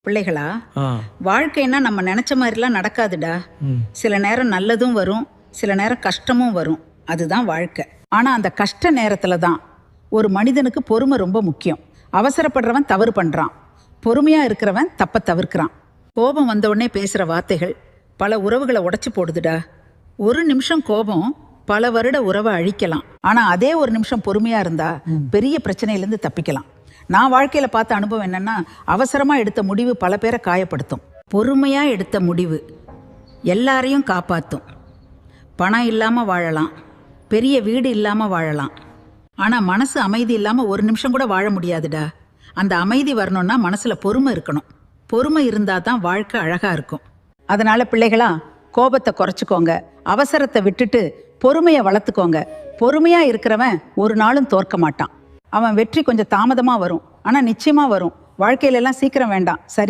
பிள்ளைகளா, ஆ வாழ்க்கைன்னா நம்ம நினைச்ச மாதிரிலாம் நடக்காதுடா. சில நேரம் நல்லதும் வரும், சில நேரம் கஷ்டமும் வரும். அதுதான் வாழ்க்கை. ஆனா அந்த கஷ்ட நேரத்துல தான் ஒரு மனிதனுக்கு பொறுமை ரொம்ப முக்கியம். அவசரப்படுறவன் தவறு பண்றான், பொறுமையா இருக்கிறவன் தப்ப தவிர்க்கிறான். கோபம் வந்த உடனே பேசுற வார்த்தைகள் பல உறவுகளை உடைச்சு போடுதுடா. ஒரு நிமிஷம் கோபம் பல வருட உறவை அழிக்கலாம். ஆனா அதே ஒரு நிமிஷம் பொறுமையா இருந்தா பெரிய பிரச்சனையிலேருந்து தப்பிக்கலாம். நான் வாழ்க்கையில பார்த்த அனுபவம் என்னன்னா, அவசரமா எடுத்த முடிவு பல பேரை காயப்படுத்தும். பொறுமையா எடுத்த முடிவு எல்லாரையும் காப்பாற்றும். பணம் இல்லாம வாழலாம், பெரிய வீடு இல்லாம வாழலாம், ஆனா மனசு அமைதி இல்லாம ஒரு நிமிஷம் கூட வாழ முடியாதுடா. அந்த அமைதி வரணும்னா மனசுல பொறுமை இருக்கணும். பொறுமை இருந்தா தான் வாழ்க்கை அழகா இருக்கும். அதனால பிள்ளைகளா, கோபத்தை குறைச்சிக்கோங்க, அவசரத்தை விட்டுட்டு பொறுமையை வளர்த்துக்கோங்க. பொறுமையா இருக்கிறவன் ஒரு நாளும் தோற்க மாட்டான். அவன் வெற்றி கொஞ்சம் தாமதமா வரும், ஆனா நிச்சயமா வரும். வாழ்க்கையில எல்லாம் சீக்கிரம் வேண்டாம். சரி.